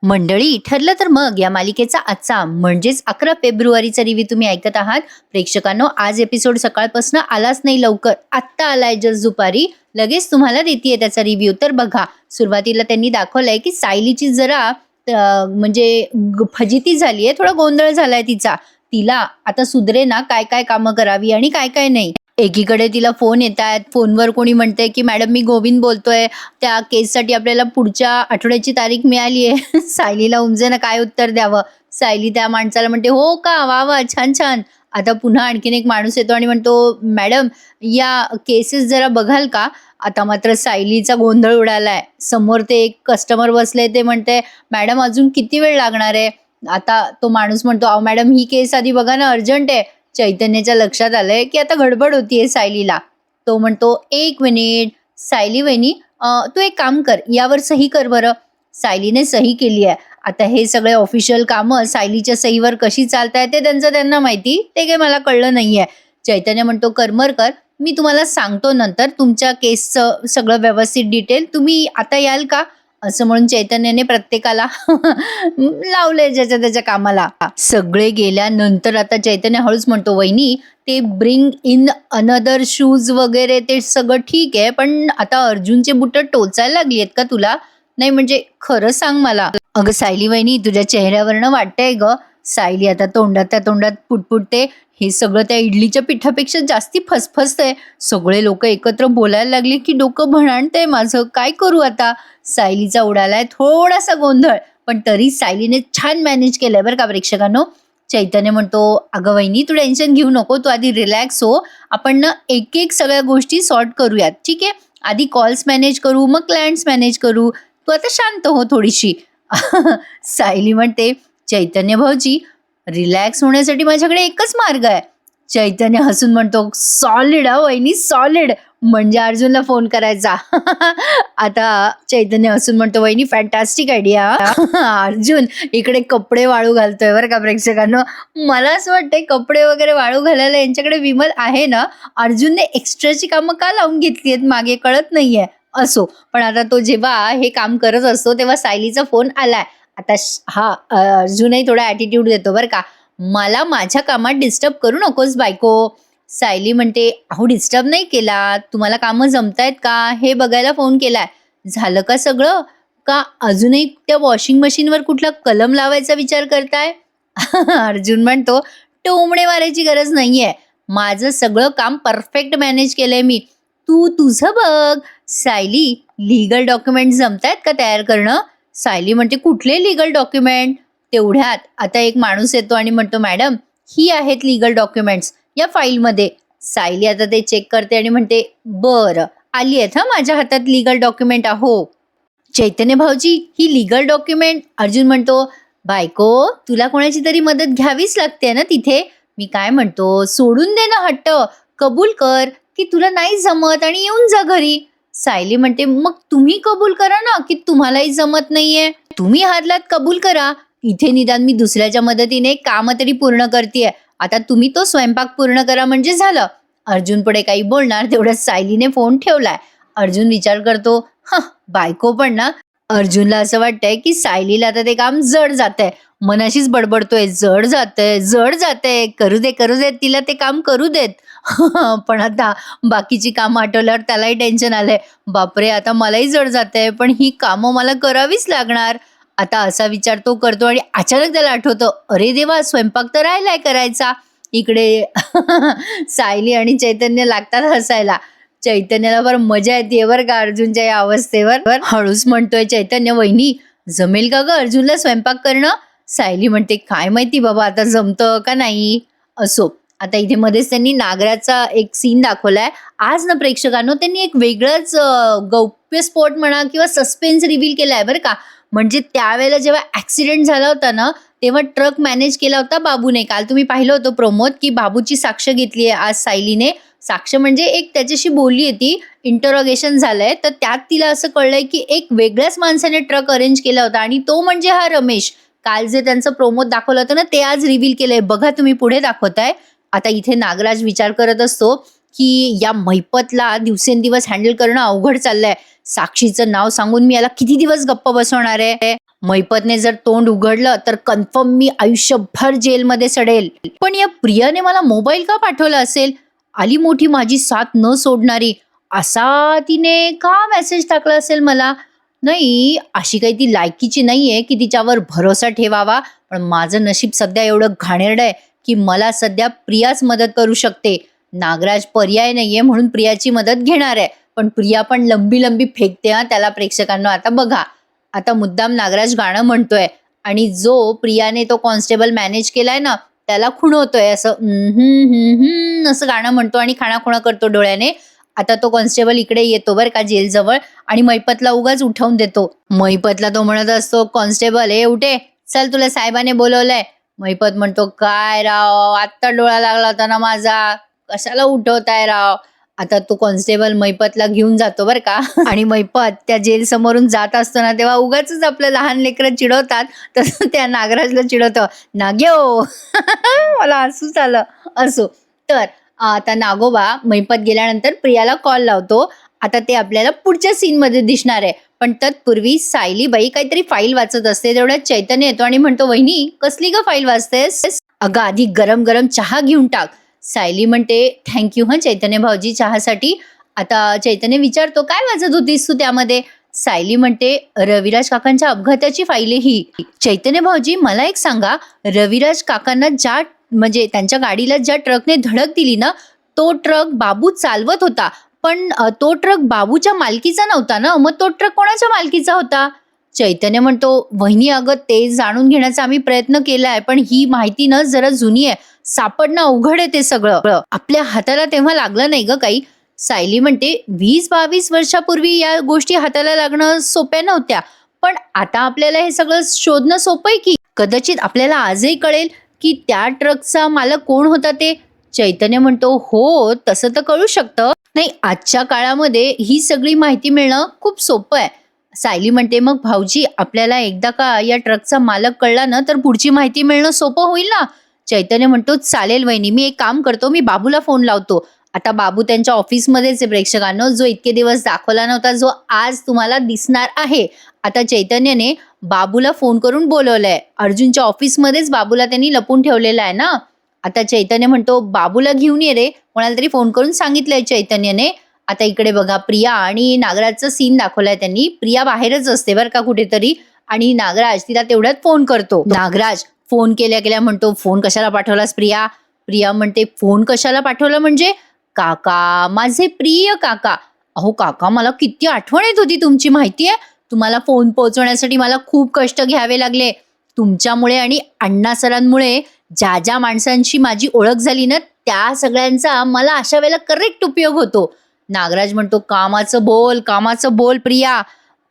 मंडळी, ठरलं तर मग या मालिकेचा आजचा म्हणजेच 11 फेब्रुवारीचा रिव्ह्यू तुम्ही ऐकत आहात. प्रेक्षकांनो, आज एपिसोड सकाळपासून आलाच नाही लवकर, आत्ता आलाय जस्ट दुपारी. लगेच तुम्हाला देतीये त्याचा रिव्ह्यू. तर बघा, सुरुवातीला त्यांनी दाखवलंय की सायलीची जरा म्हणजे फजिती झालीये, थोडा गोंधळ झालाय तिचा. तिला आता सुधरेना काय काय कामं करावी आणि काय काय नाही. एकीकडे तिला फोन येतात, फोनवर कोणी म्हणते की मॅडम मी गोविंद बोलतोय, त्या केससाठी आपल्याला पुढच्या आठवड्याची तारीख मिळाली आहे. सायलीला उमजेना काय उत्तर द्यावं. सायली त्या माणसाला म्हणते, हो का, वा वा, छान छान. आता पुन्हा आणखीन एक माणूस येतो आणि म्हणतो, मॅडम या केसेस जरा बघाल का. आता मात्र सायलीचा गोंधळ उडालाय. समोर ते एक कस्टमर बसले, ते म्हणते, मॅडम अजून किती वेळ लागणार आहे. आता तो माणूस म्हणतो, अहो मॅडम ही केस आधी बघा ना, अर्जंट आहे. चैतन्याच्या लक्षात आलंय की आता गडबड होतीये सायलीला. तो म्हणतो, एक मिनिट सायली वहिनी, तू एक काम कर, यावर सही कर बरं. सायलीने सही केली आहे. आता हे सगळे ऑफिशियल कामं सायलीच्या सहीवर कशी चालताय ते त्यांचं त्यांना माहिती, ते काही मला कळलं नाहीये. चैतन्य म्हणतो, करमरकर, मी तुम्हाला सांगतो नंतर तुमच्या केसचं सगळं व्यवस्थित डिटेल. तुम्ही आता याल का. असं म्हणून चैतन्याने प्रत्येकाला लावले ज्याच्या त्याच्या कामाला. सगळे गेल्यानंतर आता चैतन्य हळूच म्हणतो, वहिनी ते ब्रिंग इन अनदर शूज वगैरे ते सगळं ठीक आहे, पण आता अर्जुनचे बुट टोचायला लागली आहेत का तुला. नाही म्हणजे खरं सांग मला. अगं सायली वहिनी, तुझ्या चेहऱ्यावरनं वाटतंय ग. सायली आता तोंडात पुटपुटते, हे सगळं त्या इडलीच्या पिठापेक्षा जास्ती फसफसतंय. सगळे लोक एकत्र बोलायला लागले की डोकं भणाणतंय माझं, काय करू आता. सायलीचा उडालाय थोडासा गोंधळ, पण तरी सायलीने छान मॅनेज केलंय बरं का प्रेक्षकांनो. चैतन्य म्हणतो, अगं वहिनी तू टेन्शन घेऊ नको, तू आधी रिलॅक्स हो. आपण ना एक एक सगळ्या गोष्टी सॉर्ट करूयात, ठीक आहे. आधी कॉल्स मॅनेज करू, मग क्लायंट्स मॅनेज करू. तू आता शांत हो थोडीशी. सायली म्हणते, चैतन्य भाऊजी, रिलॅक्स होण्यासाठी माझ्याकडे एकच मार्ग आहे. चैतन्य हसून म्हणतो, सॉलिड हा वहिनी, सॉलिड. म्हणजे अर्जुनला फोन करायचा. आता चैतन्य हसून म्हणतो, वहिनी फॅन्टॅस्टिक आयडिया. अर्जुन इकडे कपडे वाळू घालतोय बरं का प्रेक्षकांनो. मला असं वाटतंय कपडे वगैरे वाळू घालायला यांच्याकडे विमल आहे ना. अर्जुनने एक्स्ट्राची कामं का लावून घेतली आहेत मागे कळत नाहीये. असो, पण आता तो जेव्हा हे काम करत असतो तेव्हा सायलीचा फोन आलाय. आता हा अर्जुनही थोडा ॲटिट्यूड देतो बरं का. मला माझ्या कामात डिस्टर्ब करू नकोस बायको. सायली म्हणते, अहो डिस्टर्ब नाही केला, तुम्हाला कामं जमतायत का हे बघायला फोन केलाय. झालं का सगळं, का अजूनही त्या वॉशिंग मशीनवर कुठला कलम लावायचा विचार करताय. अर्जुन म्हणतो, टोमणे मारायची गरज नाहीये, माझं सगळं काम परफेक्ट मॅनेज केलंय मी, तू तुझं बघ. सायली, लिगल डॉक्युमेंट जमतायत का तयार करणं. सायली म्हणते, कुठले लिगल डॉक्युमेंट. तेवढ्यात आता एक माणूस येतो आणि म्हणतो, मॅडम ही आहेत लिगल डॉक्युमेंट्स या फाईलमध्ये. सायली आता ते चेक करते आणि म्हणते, बरं आली आहेत हा माझ्या हातात लिगल डॉक्युमेंट. अहो चैतन्य भाऊजी, ही लिगल डॉक्युमेंट. अर्जुन म्हणतो, बायको तुला कोणाची तरी मदत घ्यावीच लागते ना तिथे. मी काय म्हणतो, सोडून दे ना हट्ट, कबूल कर की तुला नाही जमत आणि येऊन जा घरी. सायली म्हणते, मग तुम्ही कबूल करा ना की तुम्हालाही जमत नाहीये. तुम्ही हारलात, कबूल करा. इथे निदान मी दुसऱ्याच्या मदतीने काम तरी पूर्ण करतेय, आता तुम्ही तो स्वयंपाक पूर्ण करा म्हणजे झालं. अर्जुन पुढे काही बोलणार तेवढ्यात सायलीने फोन ठेवलाय. अर्जुन विचार करतो, बायको पण ना. अर्जुनला असं वाटतंय की सायलीला आता ते काम जड जातंय. मनाशीच बडबडतोय, जड जातंय, करू दे तिला ते काम करू देत. पण आता बाकीची कामं आठवल्यावर त्यालाही टेन्शन आलंय. बापरे, आता मलाही जड जातंय, पण ही कामं मला करावीच लागणार. आता असा विचार तो करतो आणि अचानक त्याला आठवतं, अरे देवा, स्वयंपाक तर राहिलाय करायचा. इकडे सायली आणि चैतन्य लागतात हसायला. चैतन्याला बरं मजा येते बरं का अर्जुनच्या या अवस्थेवर. हळूच म्हणतोय चैतन्य, वहिनी जमेल का ग अर्जुनला स्वयंपाक करणं. सायली म्हणते, काय माहिती बाबा आता जमतं का नाही. असो, आता इथे मध्येच त्यांनी नागराचा एक सीन दाखवलाय. आज ना प्रेक्षकांनो, त्यांनी एक वेगळंच गौप्य स्पॉट म्हणा किंवा सस्पेन्स रिव्हील केलाय बरं का. म्हणजे त्यावेळेला जेव्हा ऍक्सिडेंट झाला होता ना, तेव्हा ट्रक मॅनेज केला होता बाबूने. काल तुम्ही पाहिलं होतं प्रोमोत की बाबूची साक्ष घेतली आहे आज सायलीने. साक्ष म्हणजे एक त्याच्याशी बोलली आहे ती, इंटरोगेशन झालंय, तर त्यात तिला असं कळलंय की एक वेगळ्याच माणसाने ट्रक अरेंज केला होता आणि तो म्हणजे हा रमेश. काल जे त्यांचं प्रोमोत दाखवलं होतं ना, ते आज रिव्हील केलंय. बघा तुम्ही पुढे दाखवताय. आता इथे नागराज विचार करत असतो की या महिपतला दिवसेंदिवस हँडल करणं अवघड चाललंय. साक्षीचं नाव सांगून मी याला किती दिवस गप्प बसवणार आहे. मैपतने जर तोंड उघडलं तर कन्फर्म मी आयुष्यभर जेलमध्ये सडेल. पण या प्रियाने मला मोबाईल का पाठवला असेल? आली मोठी माझी साथ न सोडणारी, असा तिने का मेसेज टाकला असेल मला? नाही, अशी काही ती लायकीची नाहीये की तिच्यावर भरोसा ठेवावा. पण माझं नशीब सध्या एवढं घाणेरडं आहे की मला सध्या प्रियाच मदत करू शकते. नागराज पर्याय नाहीये म्हणून प्रियाची मदत घेणार आहे. पण प्रिया पण लंबी लंबी फेकते हा त्याला. प्रेक्षकांना आता बघा, आता मुद्दाम नागराज गाणं म्हणतोय आणि जो प्रियाने तो कॉन्स्टेबल मॅनेज केलाय ना त्याला खुणवतोय असं असं गाणं म्हणतो आणि खाणाखुणा करतो डोळ्याने. आता तो कॉन्स्टेबल इकडे येतो बरं का जेलजवळ आणि मैपतला उगाच उठवून देतो. मैपतला तो म्हणत असतो, कॉन्स्टेबल हे उठे, चल तुला साहेबाने बोलवलंय. मैपत म्हणतो, काय राव, आत्ता डोळा लागला होता ना माझा, कशाला उठवताय राव. आता तो कॉन्स्टेबल मैपतला घेऊन जातो बरं का आणि मैपत त्या जेल समोरून जात असतो ना तेव्हा उगाच आपलं लहान लेकरं चिडवतात तसं त्या नागराजला चिडवतं, नाग्यो मला हसूच आलं. असो तर आता नागोबा मैपत गेल्यानंतर प्रियाला कॉल लावतो. आता ते आपल्याला पुढच्या सीन मध्ये दिसणार आहे. पण तत्पूर्वी सायलीबाई काहीतरी फाईल वाचत असते. तेवढ्यात चैतन्य येतो आणि म्हणतो, वहिनी कसली ग फाईल वाचतेस? अगं आधी गरम गरम चहा घेऊन टाक. सायली म्हणते, थँक्यू हा चैतन्य भाऊजी चहासाठी. आता चैतन्य विचारतो, काय वाचत होतीस तू त्यामध्ये? सायली म्हणते, रविराज काकांच्या अपघाताची फाईल आहे ही. चैतन्य भाऊजी मला एक सांगा, रविराज काकांना ज्या म्हणजे त्यांच्या गाडीला ज्या ट्रकने धडक दिली ना तो ट्रक बाबू चालवत होता. पण तो ट्रक बाबूच्या मालकीचा नव्हता ना, मग तो ट्रक कोणाच्या मालकीचा होता? चैतन्य म्हणतो, वहिनी अगं ते जाणून घेण्याचा आम्ही प्रयत्न केलाय पण ही माहिती ना जरा जुनी आहे, सापडणं अवघड आहे ते सगळं. आपल्या हाताला तेव्हा लागलं नाही ग काही. सायली म्हणते, 20-22 वर्षापूर्वी या गोष्टी हाताला लागणं सोप्या नव्हत्या. पण आता आपल्याला हे सगळं शोधणं सोपं आहे की. कदाचित आपल्याला आजही कळेल की त्या ट्रकचा मालक कोण होता ते. चैतन्य म्हणतो, हो तसं तर कळू शकतं. नाही, आजच्या काळामध्ये ही सगळी माहिती मिळणं खूप सोपं आहे. सायली म्हणते, मग भाऊजी आपल्याला एकदा का या ट्रकचा मालक कळला ना तर पुढची माहिती मिळणं सोपं होईल ना? चैतन्य म्हणतो, चालेल वहिनी, मी एक काम करतो, मी बाबूला फोन लावतो. आता बाबू त्यांच्या ऑफिसमध्येच आहे प्रेक्षकांनो, जो इतके दिवस दाखवला नव्हता, जो आज तुम्हाला दिसणार आहे. आता चैतन्यने बाबूला फोन करून बोलवलंय. अर्जुनच्या ऑफिसमध्येच बाबूला त्यांनी लपून ठेवलेला आहे ना. आता चैतन्य म्हणतो, बाबूला घेऊन ये रे, कोणाला तरी फोन करून सांगितलंय चैतन्यने. आता इकडे बघा, प्रिया आणि नागराजचा सीन दाखवलाय त्यांनी. प्रिया बाहेरच असते बरं का कुठेतरी आणि नागराज तिला तेवढ्यात फोन करतो. नागराज फोन केल्या केल्या म्हणतो, फोन कशाला पाठवलास प्रिया? प्रिया म्हणते, फोन कशाला पाठवला म्हणजे? काका, माझे प्रिय काका. अहो काका, मला किती आठवण येत होती तुमची माहितीये. तुम्हाला फोन पोहोचवण्यासाठी मला खूप कष्ट घ्यावे लागले. तुमच्यामुळे आणि अण्णा सरांमुळे ज्या ज्या माणसांची माझी ओळख झाली ना त्या सगळ्यांचा मला अशा वेळेला करेक्ट उपयोग होतो. नागराज म्हणतो, कामाचं बोल प्रिया.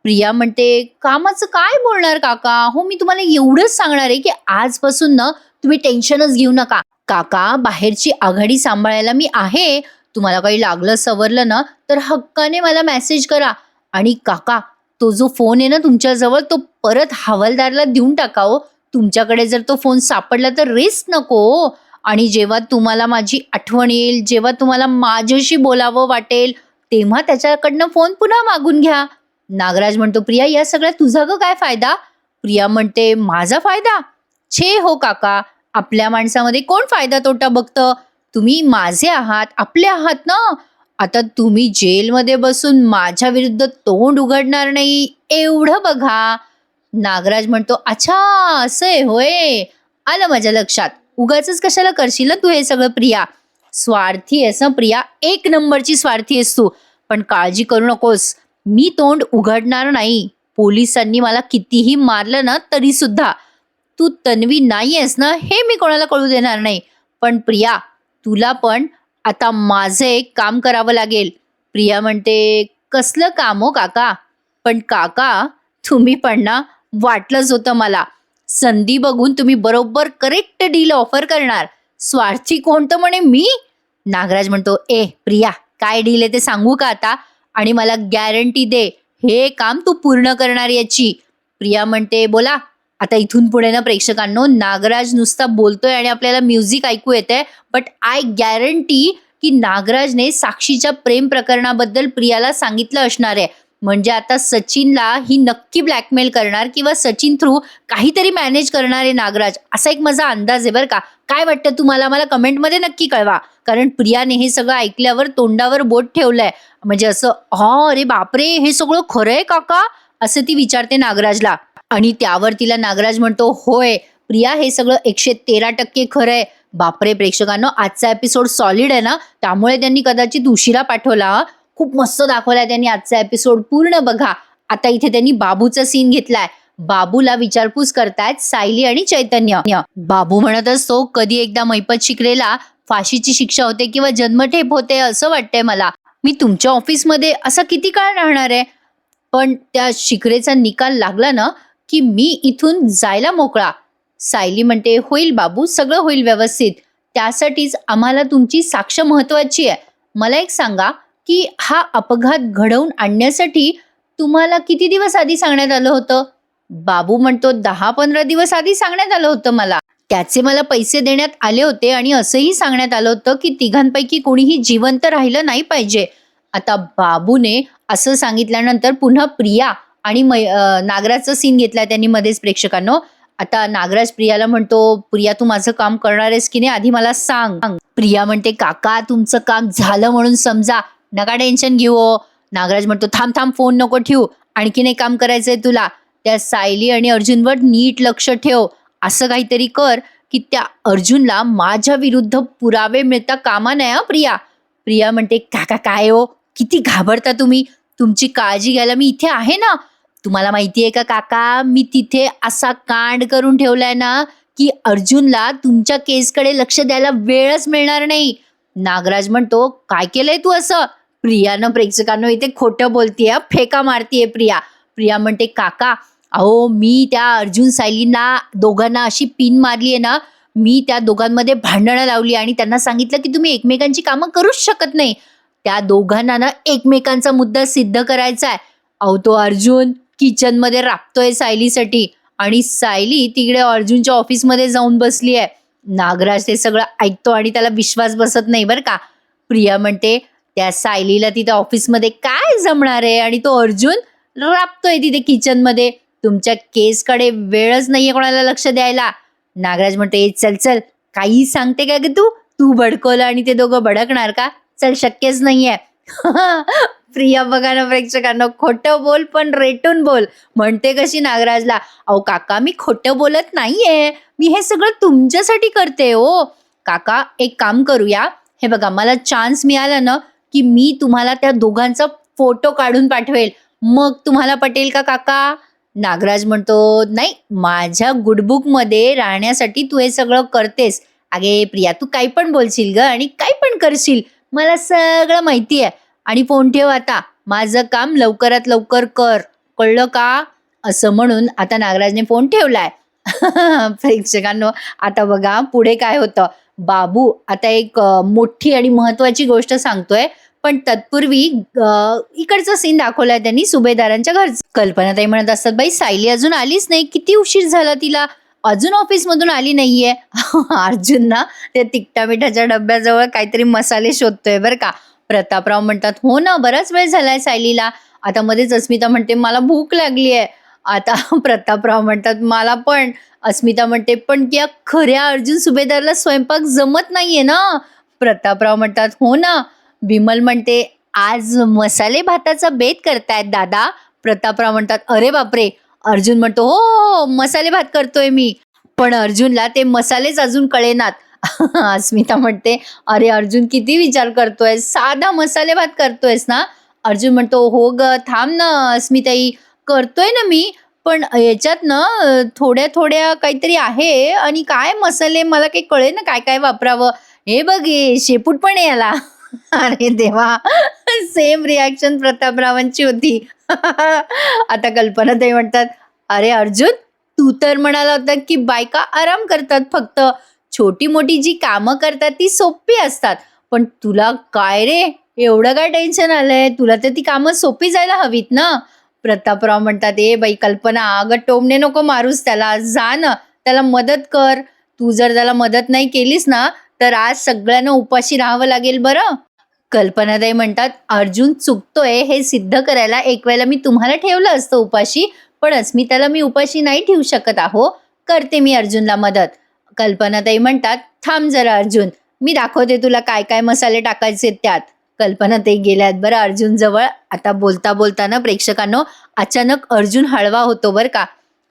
प्रिया म्हणते, कामाचं काय बोलणार काका? हो मी तुम्हाला एवढंच सांगणार आहे की आजपासून ना तुम्ही टेन्शनच घेऊ नका. काका, बाहेरची आघाडी सांभाळायला मी आहे. तुम्हाला काही लागलं सवरलं ना तर हक्काने मला मेसेज करा. आणि काका, तो जो फोन आहे ना तुमच्याजवळ तो परत हवालदारला देऊन टाका हो. तुमच्याकडे जर तो फोन सापडला तर रिस्क नको. आणि जेव्हा तुम्हाला माझी आठवण येईल, जेव्हा तुम्हाला माझ्याशी बोलावं वाटेल तेव्हा त्याच्याकडनं फोन पुन्हा मागून घ्या. नागराज म्हणतो, प्रिया या सगळ्यात तुझा ग काय फायदा? प्रिया म्हणते, माझा फायदा? छे हो काका, आपल्या माणसामध्ये कोण फायदा तोटा बघतं? तुम्ही माझे आहात, आपले आहात ना. आता तुम्ही जेलमध्ये बसून माझ्या विरुद्ध तोंड उघडणार नाही एवढं बघा. नागराज म्हणतो, अच्छा असं आहे होय, आलं माझ्या लक्षात. उगाचच कशाला करशील तू हे सगळं प्रिया? स्वार्थी आहेस ना प्रिया, एक नंबरची स्वार्थी आहेस तू. पण काळजी करू नकोस, मी तोंड उघडणार नाही. पोलिसांनी मला कितीही मारलं ना तरी सुद्धा तू तन्वी नाही आहेस ना हे मी कोणाला कळू देणार नाही. पण प्रिया, तुला पण आता माझं एक काम करावं लागेल. प्रिया म्हणते, कसलं काम हो काका? पण काका, तुम्ही पण ना, वाटलंच होतं मला. संधी बघून तुम्ही बरोबर करेक्ट डील ऑफर करणार. स्वार्थी कोणतं म्हणे मी? नागराज म्हणतो, ए प्रिया, काय डील आहे ते सांगू का आता? आणि मला गॅरंटी दे हे काम तू पूर्ण करणार याची. प्रिया म्हणते, बोला. आता इथून पुढे ना प्रेक्षकांनो, नागराज नुसता बोलतोय आणि आपल्याला म्युझिक ऐकू येतंय. बट आय गॅरंटी की नागराजने साक्षीच्या प्रेम प्रकरणाबद्दल प्रियाला सांगितलं असणार आहे. म्हणजे आता सचिनला ही नक्की ब्लॅकमेल करणार किंवा सचिन थ्रू काहीतरी मॅनेज करणार आहे नागराज, असा एक माझा अंदाज आहे बरं का. काय वाटतं तुम्हाला? मला कमेंटमध्ये नक्की कळवा. कारण प्रियाने हे सगळं ऐकल्यावर तोंडावर बोट ठेवलंय. म्हणजे असं, हा अरे बापरे, हे सगळं खरंय काका, असं ती विचारते नागराजला. आणि त्यावर तिला नागराज म्हणतो, होय प्रिया, हे सगळं 113% खरंय. बापरे प्रेक्षकांनो, आजचा एपिसोड सॉलिड आहे ना, त्यामुळे त्यांनी कदाचित उशिरा पाठवला हा. खूप मस्त दाखवलाय त्यांनी आजचा एपिसोड, पूर्ण बघा. आता इथे त्यांनी बाबूचा सीन घेतलाय. बाबूला विचारपूस करतायत सायली आणि चैतन्य. बाबू म्हणत असतो, कधी एकदा मैपत शिकलेला फाशीची शिक्षा होते किंवा जन्मठेप होते असं वाटतंय मला. मी तुमच्या ऑफिसमध्ये असा किती काळ राहणार आहे? पण त्या शिकरेचा निकाल लागला ना की मी इथून जायला मोकळा. सायली म्हणते, होईल बाबू, सगळं होईल व्यवस्थित. त्यासाठीच आम्हाला तुमची साक्ष महत्वाची आहे. मला एक सांगा की हा अपघात घडवून आणण्यासाठी तुम्हाला किती दिवस आधी सांगण्यात आलं होतं? बाबू म्हणतो, 10-15 दिवस आधी सांगण्यात आलं होतं मला. त्याचे मला पैसे देण्यात आले होते आणि असंही सांगण्यात आलं होतं की तिघांपैकी कोणीही जिवंत राहिलं नाही पाहिजे. आता बाबूने असं सांगितल्यानंतर पुन्हा प्रिया आणि नागराजचा सीन घेतलाय त्यांनी मध्येच प्रेक्षकांनो. आता नागराज प्रियाला म्हणतो, प्रिया तू माझं काम करणार आहेस की नाही आधी मला सांग. प्रिया म्हणते, काका तुमचं काम झालं म्हणून समजा, नका टेन्शन घेऊ हो. नागराज म्हणतो, थांब थांब, फोन नको ठेवू, आणखीन एक काम करायचंय तुला. त्या सायली आणि अर्जुनवर नीट लक्ष ठेव. असं काहीतरी कर की त्या अर्जुनला माझ्या विरुद्ध पुरावे मिळता कामा नये हा प्रिया. प्रिया म्हणते, काका काय हो, किती घाबरता तुम्ही. तुमची काळजी घ्यायला मी इथे आहे ना. तुम्हाला माहिती आहे का काका, मी तिथे असा कांड करून ठेवलाय ना की अर्जुनला तुमच्या केसकडे लक्ष द्यायला वेळच मिळणार नाही. नागराज म्हणतो, काय केलंय तू असं? प्रियानं प्रेक्षकांनो इथे खोटं बोलतीये, फेका मारतीये प्रिया. प्रिया म्हणते, काका अहो मी त्या अर्जुन सायलींना दोघांना अशी पिन मारली आहे ना, मी त्या दोघांमध्ये भांडणं लावली आणि त्यांना सांगितलं की तुम्ही एकमेकांची कामं करूच शकत नाही. त्या दोघांना ना एकमेकांचा मुद्दा सिद्ध करायचा आहे. अहो तो अर्जुन किचनमध्ये राबतोय सायलीसाठी आणि सायली तिकडे अर्जुनच्या ऑफिसमध्ये जाऊन बसली आहे. नागराज ते सगळं ऐकतो आणि त्याला विश्वास बसत नाही बरं का. प्रिया म्हणते, त्या सायलीला तिथे ऑफिसमध्ये काय जमणार आहे आणि तो अर्जुन राबतोय तिथे किचनमध्ये. तुमच्या केसकडे वेळच नाहीये कोणाला लक्ष द्यायला. नागराज म्हणते, चल चल, काही सांगते का ग तू? तू भडकवलं आणि ते दोघं भडकणार का? चल, शक्यच नाहीये. प्रिया बघा ना प्रेक्षकांना, खोटं बोल पण रेटून बोल म्हणते कशी नागराजला. अहो काका मी खोटं बोलत नाहीये, मी हे सगळं तुमच्यासाठी करते हो. काका एक काम करूया, हे बघा मला चान्स मिळाला ना की मी तुम्हाला त्या दोघांचा फोटो काढून पाठवेल, मग तुम्हाला पटेल का काका? नागराज म्हणतो, नाही, माझ्या गुडबुक मध्ये राहण्यासाठी तू हे सगळं करतेस. अगे प्रिया तू काही पण बोलशील ग आणि काही पण करशील, मला सगळं माहिती आहे. आणि फोन ठेव आता, माझं काम लवकरात लवकर कर, कळलं का? असं म्हणून आता नागराजने फोन ठेवलाय. प्रेक्षकांनो आता बघा पुढे काय होतं. बाबू आता एक मोठी आणि महत्वाची गोष्ट सांगतोय, पण तत्पूर्वी इकडचा सीन दाखवलाय त्यांनी सुभेदारांच्या घरचं. कल्पनाताई म्हणत असतात, बाई सायली अजून आलीच नाही, किती उशीर झाला तिला, अजून ऑफिस मधून आली नाहीये. अर्जुन ना त्या तिकटा मिठाच्या डब्याजवळ काहीतरी मसाले शोधतोय बरं का. प्रतापराव म्हणतात, हो ना, बराच वेळ झालाय सायलीला. आता मध्येच अस्मिता म्हणते, मला भूक लागली आहे. आता प्रतापराव म्हणतात, मला पण. अस्मिता म्हणते, पण त्या खऱ्या अर्जुन सुभेदारला स्वयंपाक जमत नाहीये ना. प्रतापराव म्हणतात, हो ना. विमल म्हणते, आज मसाले भाताचा बेत करतायत दादा. प्रतापराव म्हणतात, अरे बापरे. अर्जुन म्हणतो, हो हो, मसाले भात करतोय मी. पण अर्जुनला ते मसालेच अजून कळेनात. अस्मिता म्हणते, अरे अर्जुन किती विचार करतोय, साधा मसाले भात करतोयस ना? अर्जुन म्हणतो, हो ग, थांब ना अस्मिताई, करतोय ना मी, पण याच्यात ना थोड्या थोड्या काहीतरी आहे आणि काय मसाले मला काही कळे ना काय काय वापरावं. हे बघ हे शेपूट पण आहे याला. अरे देवा, सेम रिॲक्शन प्रतापरावांची होती. आता कल्पना ते म्हणतात, अरे अर्जुन, तू तर म्हणाला होता की बायका आराम करतात फक्त, छोटी मोठी जी कामं करतात ती सोपी असतात, पण तुला काय रे, एवढं काय टेन्शन आलंय? तुला तर ती कामं सोपी जायला हवीत ना. प्रतापराव म्हणतात, ए बाई कल्पना, अगं टोमणे नको मारूस त्याला, जा ना त्याला मदत कर. तू जर त्याला मदत नाही केलीस ना तर आज सगळ्यांना उपाशी राहावं लागेल बरं. कल्पनाताई म्हणतात, "अर्जुन चुकतोय हे सिद्ध करायला एक वेळेला मी तुम्हाला ठेवलं असतं उपाशी, पण अस्मिताला मी उपाशी नाही ठेवू शकत आहो. करते मी अर्जुनला मदत." कल्पनाताई म्हणतात, "थांब जरा अर्जुन, मी दाखवते तुला काय काय मसाले टाकायचे त्यात." कल्पनाताई गेल्यात बरं अर्जुन जवळ. आता बोलता बोलताना प्रेक्षकांनो अचानक अर्जुन हळवा होतो बरं का.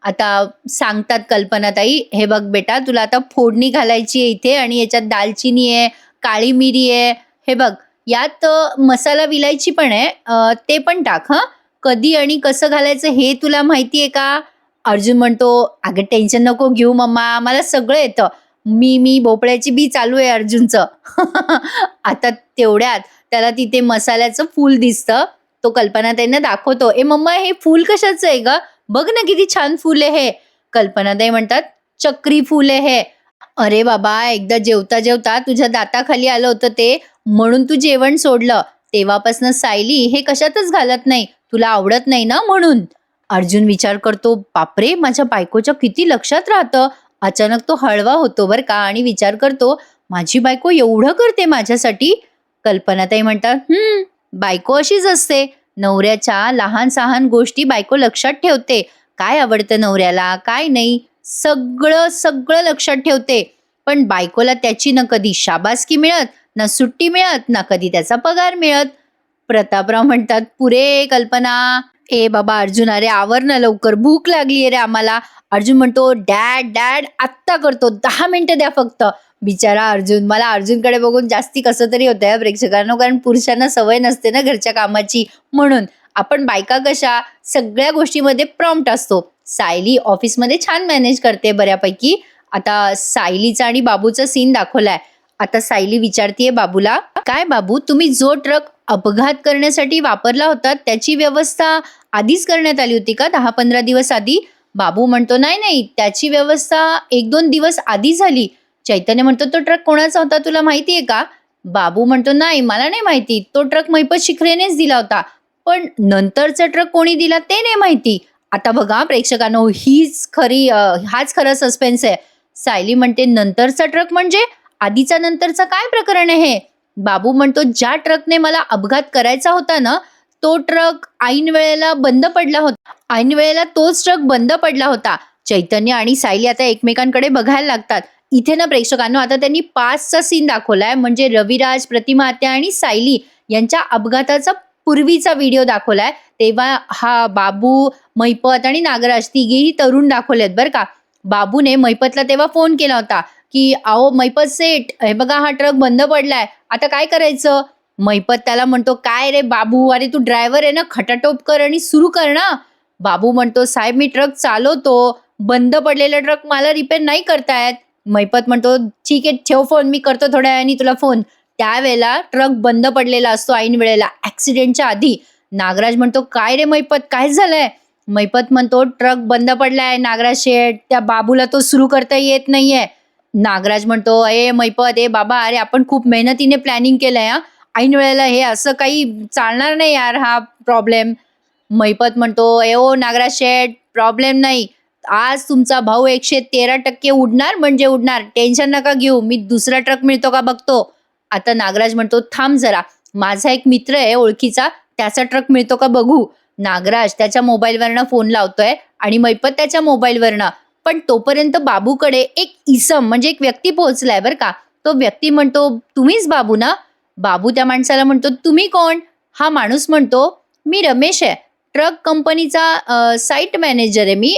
आता सांगतात कल्पनाताई, "हे बघ बेटा, तुला आता फोडणी घालायची आहे इथे आणि याच्यात दालचिनी आहे, काळी मिरी आहे. हे बघ, यात मसाला विलायची पण आहे, ते पण टाक हं. कधी आणि कसं घालायचं हे तुला माहिती आहे का?" अर्जुन म्हणतो, "अगं टेन्शन नको घेऊ मम्मा, मला सगळं येतं." मी भोपळ्याची बी चालू आहे अर्जुनचं. आता तेवढ्यात त्याला तिथे मसाल्याचं फूल दिसतं. तो कल्पनाताईंना दाखवतो. "ए मम्मा, हे फूल कशाचं आहे गं? बघ ना किती छान फूल आहे हे." कल्पनाताई म्हणतात, "चक्री फूल आहे हे." "अरे बाबा, एकदा जेवता जेवता तुझ्या दाताखाली आलं होतं ते, म्हणून तू जेवण सोडलं. तेव्हापासून सायली हे कशातच घालत नाही. तुला आवडत नाही ना म्हणून." अर्जुन विचार करतो, "बापरे, माझ्या बायकोच्या किती लक्षात राहतं." अचानक तो हळवा होतो बरं का आणि विचार करतो, "माझी बायको एवढं करते माझ्यासाठी?" कल्पनाताई म्हणतात, बायको अशीच असते. नवऱ्याच्या लहान-सहान गोष्टी बायको लक्षात ठेवते. काय आवडतं नवऱ्याला, काय नाही, सगळं सगळं लक्षात ठेवते. पण बायकोला त्याची ना कधी शाबासकी मिळत, ना सुट्टी मिळत, ना कधी त्याचा पगार मिळत." प्रतापराव म्हणतात, "पुरे कल्पना." "ए बाबा अर्जुन, अरे आवर ना लवकर, भूक लागली रे आम्हाला." अर्जुन म्हणतो, "डॅड डॅड आत्ता करतो, 10 मिनिटं द्या फक्त." बिचारा अर्जुन. मला अर्जुनकडे बघून जास्ती कसं तरी होतंय हं प्रेक्षकांनो, कारण पुरुषांना सवय नसते ना घरच्या कामाची. म्हणून आपण बायका कशा सगळ्या गोष्टीमध्ये प्रॉम्प्ट असतो. सायली ऑफिसमध्ये छान मॅनेज करते बऱ्यापैकी. आता सायलीचा आणि बाबूचा सीन दाखवलाय. आता सायली विचारतीये बाबूला, "काय बाबू, तुम्ही जो ट्रक अपघात करण्यासाठी वापरला होता त्याची व्यवस्था आधीच करण्यात आली होती का 10-15 दिवस आधी?" बाबू म्हणतो, "नाही नाही, त्याची व्यवस्था 1-2 दिवस आधी झाली." चैतन्य म्हणतो, "तो ट्रक कोणाचा होता तुला माहिती आहे का?" बाबू म्हणतो, "नाही, मला नाही माहिती. तो ट्रक महिपत शिखरेनेच दिला होता. पण नंतरचा ट्रक कोणी दिला ते नाही माहिती." आता बघा प्रेक्षकांनो, हाच खरा सस्पेन्स आहे. सायली म्हणते, "नंतरचा ट्रक म्हणजे आधीचा नंतरचा काय प्रकरण आहे हे?" बाबू म्हणतो, "ज्या ट्रकने मला अपघात करायचा होता ना, तो ट्रक ऐन वेळेला बंद पडला होता. ऐन वेळेला तोच ट्रक बंद पडला होता." चैतन्य आणि सायली आता एकमेकांकडे बघायला लागतात. इथे ना प्रेक्षकांनो आता त्यांनी पास्टचा सीन दाखवलाय, म्हणजे रविराज, प्रतिमा आत्या आणि सायली यांच्या अपघाताचा पूर्वीचा व्हिडिओ दाखवलाय. तेव्हा हा बाबू, महिपत आणि नागराज तिघेही तरुण दाखवलेत बरं का. बाबूने महिपतला तेव्हा फोन केला होता की, "अहो महिपत सेठ, हे बघा हा ट्रक बंद पडलाय, आता काय करायचं?" महिपत त्याला म्हणतो, "काय रे बाबू, अरे तू ड्रायव्हर आहे ना, खटाटोप कर आणि सुरू कर ना." बाबू म्हणतो, "साहेब मी ट्रक चालवतो, बंद पडलेला ट्रक मला रिपेअर नाही करतायत." महिपत म्हणतो, "ठीक आहे, ठेव फोन, मी करतो थोड्या वेळाने तुला फोन." त्यावेळेला ट्रक बंद पडलेला असतो ऐन वेळेला, ऍक्सिडेंटच्या आधी. नागराज म्हणतो, "काय रे महिपत, काय झालंय?" महिपत म्हणतो, "ट्रक बंद पडलाय नागराज शेठ, त्या बाबूला तो सुरू करता येत नाहीये." नागराज म्हणतो, "ए महिपत, ए बाबा, अरे आपण खूप मेहनतीने प्लॅनिंग केलंय हा, ऐन वेळेला हे असं काही चालणार नाही यार हा प्रॉब्लेम." महिपत म्हणतो, "ए ओ नागराज शेठ, प्रॉब्लेम नाही. आज तुमचा भाऊ 113% उडणार म्हणजे उडणार. टेन्शन नका घेऊ. मी दुसरा ट्रक मिळतो का बघतो." आता नागराज म्हणतो, "थांब जरा, माझा एक मित्र आहे ओळखीचा, त्याचा ट्रक मिळतो का बघू." नागराज त्याच्या मोबाईलवरनं फोन लावतोय आणि महिपत त्याच्या मोबाईलवरनं. पण तोपर्यंत बाबूकडे एक इसम म्हणजे एक व्यक्ती पोहोचलाय बरं का. तो व्यक्ती म्हणतो, "तुम्हीच बाबू ना?" बाबू त्या माणसाला म्हणतो, "तुम्ही कोण?" हा माणूस म्हणतो, "मी रमेश आहे, ट्रक कंपनीचा साईट मॅनेजर आहे मी.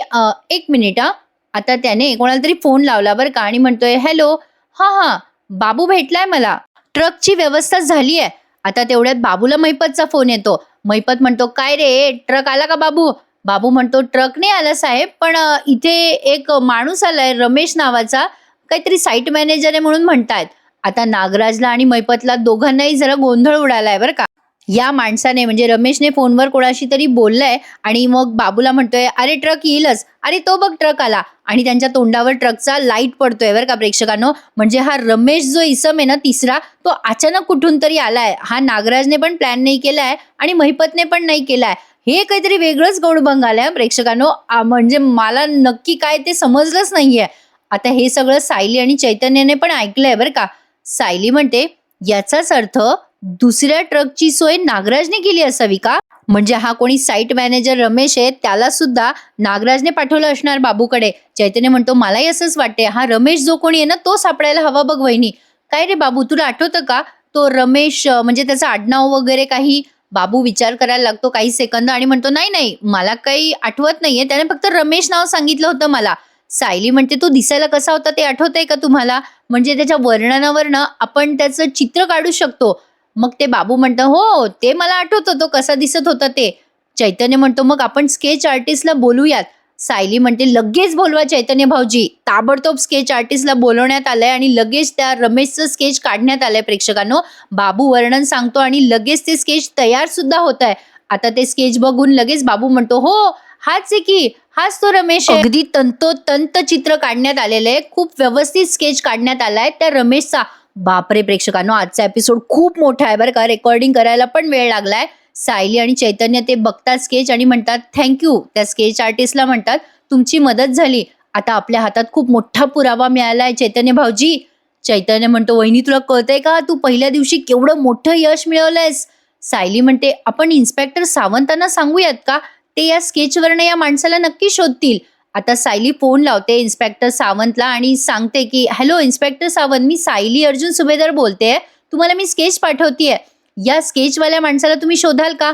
1 मिनिट हा." आता त्याने कोणाला तरी फोन लावला बरं का आणि म्हणतोय, "हॅलो, हां हां, बाबू भेटलाय मला, ट्रकची व्यवस्था झाली आहे." आता तेवढ्यात बाबूला महिपतचा फोन येतो. महिपत म्हणतो, "काय रे, ट्रक आला का बाबू?" बाबू म्हणतो, "ट्रक नाही आला साहेब, पण इथे एक माणूस आलाय रमेश नावाचा, काहीतरी साईट मॅनेजर आहे म्हणून म्हणतायत." आता नागराजला आणि महिपतला दोघांनाही जरा गोंधळ उडालाय बरं का. या माणसाने म्हणजे रमेशने फोनवर कोणाशी तरी बोललंय आणि मग बाबूला म्हणतोय, "अरे ट्रक येईलच, अरे तो बघ ट्रक आला." आणि त्यांच्या तोंडावर ट्रकचा लाईट पडतोय बरं का प्रेक्षकांनो. म्हणजे हा रमेश जो इसम आहे ना तिसरा, तो अचानक कुठून तरी आलाय. हा नागराजने पण प्लॅन नाही केलाय आणि महिपतने पण नाही केलाय. हे काहीतरी वेगळंच गौडबंग आलंय प्रेक्षकांनो. म्हणजे मला नक्की काय ते समजलंच नाहीये. आता हे सगळं सायली आणि चैतन्याने पण ऐकलंय बरं का. सायली म्हणते, "याचाच अर्थ दुसऱ्या ट्रकची सोय नागराजने केली असावी का? म्हणजे हा कोणी साईट मॅनेजर रमेश आहे त्याला सुद्धा नागराजने पाठवलं असणार बाबूकडे. चैतन्य म्हणतो मलाही असंच वाटते, हा रमेश जो कोणी आहे ना तो सापडायला हवा बघ वहिनी. काय रे बाबू, तुला आठवतं का तो रमेश, म्हणजे त्याचं आडनाव वगैरे काही? बाबू विचार करायला लागतो काही सेकंद आणि म्हणतो नाही नाही, मला काही आठवत नाहीये, त्याने फक्त रमेश नाव सांगितलं होतं मला. सायली म्हणते तो दिसायला कसा होता ते आठवतंय का तुम्हाला? म्हणजे त्याच्या वर्णनावरनं आपण त्याचं चित्र काढू शकतो. मग ते बाबू म्हणतं हो ते मला आठवतं, तो कसा दिसत होता ते. चैतन्य म्हणतो मग आपण स्केच आर्टिस्टला बोलूयात. सायली म्हणते लगेच बोलवा चैतन्य भाऊजी. ताबडतोब स्केच आर्टिस्टला बोलवण्यात आलंय आणि लगेच त्या रमेशचं स्केच काढण्यात आलंय प्रेक्षकांनो. बाबू वर्णन सांगतो आणि लगेच ते स्केच तयार सुद्धा होत आहे. आता ते स्केच बघून लगेच बाबू म्हणतो हो हाच आहे की, हाच तो रमेश आहे. अगदी तंतोतंत चित्र काढण्यात आलेलं आहे, खूप व्यवस्थित स्केच काढण्यात आलाय त्या रमेशचा. बापरे प्रेक्षकांनो, आजचा एपिसोड खूप मोठा आहे बरं का, रेकॉर्डिंग करायला पण वेळ लागलाय. सायली आणि चैतन्य ते बघतात स्केच आणि म्हणतात थँक्यू. त्या स्केच आर्टिस्टला म्हणतात तुमची मदत झाली, आता आपल्या हातात खूप मोठा पुरावा मिळालाय चैतन्य भाऊजी. चैतन्य म्हणतो वहिनी तुला कळतंय का, तू पहिल्या दिवशी केवढं मोठं यश मिळवलंयस. सायली म्हणते आपण इन्स्पेक्टर सावंतांना सांगूयात का, ते या स्केचवरनं या माणसाला नक्की शोधतील. आता सायली फोन लावते इन्स्पेक्टर सावंतला आणि सांगते की हॅलो इन्स्पेक्टर सावंत, मी सायली अर्जुन सुभेदार बोलते, तुम्हाला मी स्केच पाठवतीये, या स्केचवाल्या माणसाला तुम्ही शोधाल का?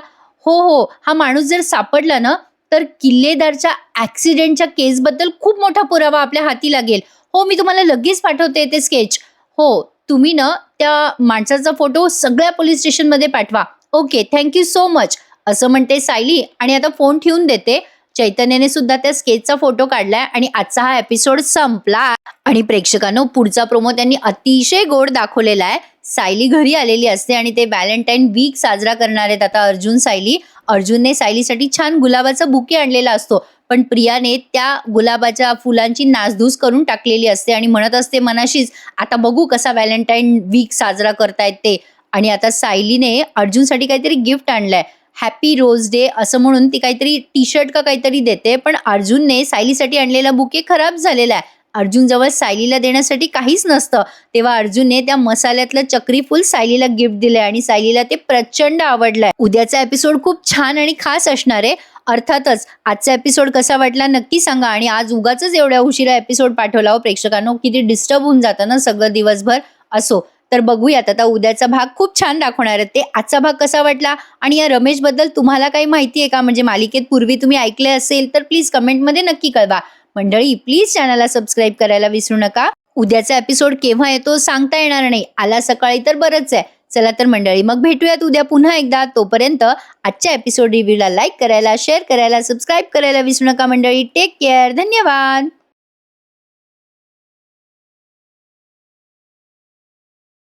हो हो, हा माणूस जर सापडला ना तर किल्लेदारच्या ऍक्सिडेंटच्या केसबद्दल खूप मोठा पुरावा आपल्या हाती लागेल. हो मी तुम्हाला लगेच पाठवते ते स्केच. हो तुम्ही ना त्या माणसाचा फोटो सगळ्या पोलीस स्टेशनमध्ये पाठवा. ओके थँक्यू सो मच, असं म्हणते सायली आणि आता फोन ठेवून देते. चैतन्याने सुद्धा त्या स्केचचा फोटो काढलाय आणि आजचा हा एपिसोड संपला. आणि प्रेक्षकांनो पुढचा प्रोमो त्यांनी अतिशय गोड दाखवलेला आहे. सायली घरी आलेली असते आणि ते व्हॅलेंटाईन वीक साजरा करणार आहेत आता अर्जुन सायली. अर्जुनने सायलीसाठी छान गुलाबाचा बुके आणलेला असतो, पण प्रियाने त्या गुलाबाच्या फुलांची नासधूस करून टाकलेली असते आणि म्हणत असते मनाशीच आता बघू कसा व्हॅलेंटाईन वीक साजरा करतायत ते. आणि आता सायलीने अर्जुनसाठी काहीतरी गिफ्ट आणलंय, हॅपी रोज डे असं म्हणून ती काहीतरी टी शर्ट का काहीतरी देते, पण अर्जुनने सायलीसाठी आणलेला बुके खराब झालेला आहे. अर्जुन जवळ सायलीला देण्यासाठी काहीच नसतं, तेव्हा अर्जुनने त्या मसाल्यातलं चक्री फुल सायलीला गिफ्ट दिलंय आणि सायलीला ते प्रचंड आवडलंय. उद्याचा एपिसोड खूप छान आणि खास असणार आहे. अर्थातच आजचा एपिसोड कसा वाटला नक्की सांगा. आणि आज उगाच एवढ्या उशिरा एपिसोड पाठवला हो प्रेक्षकांनो, किती डिस्टर्ब होऊन जातं ना सगळं दिवसभर. असो तर बघूयात आता उद्याचा भाग खूप छान दाखवणार आहे ते. आजचा भाग कसा वाटला आणि या रमेश बद्दल तुम्हाला काही माहिती आहे का, म्हणजे मालिकेत पूर्वी तुम्ही ऐकले असेल तर प्लीज कमेंटमध्ये नक्की कळवा. मंडळी प्लीज चॅनलला सबस्क्राईब करायला विसरू नका. उद्याचा एपिसोड केव्हा येतो सांगता येणार नाही, आला सकाळी तर बरंच आहे. चला तर मंडळी मग भेटूयात उद्या पुन्हा एकदा. तोपर्यंत आजच्या एपिसोड रिव्ह्यूला लाईक करायला, शेअर करायला, सबस्क्राईब करायला विसरू नका मंडळी. टेक केअर, धन्यवाद.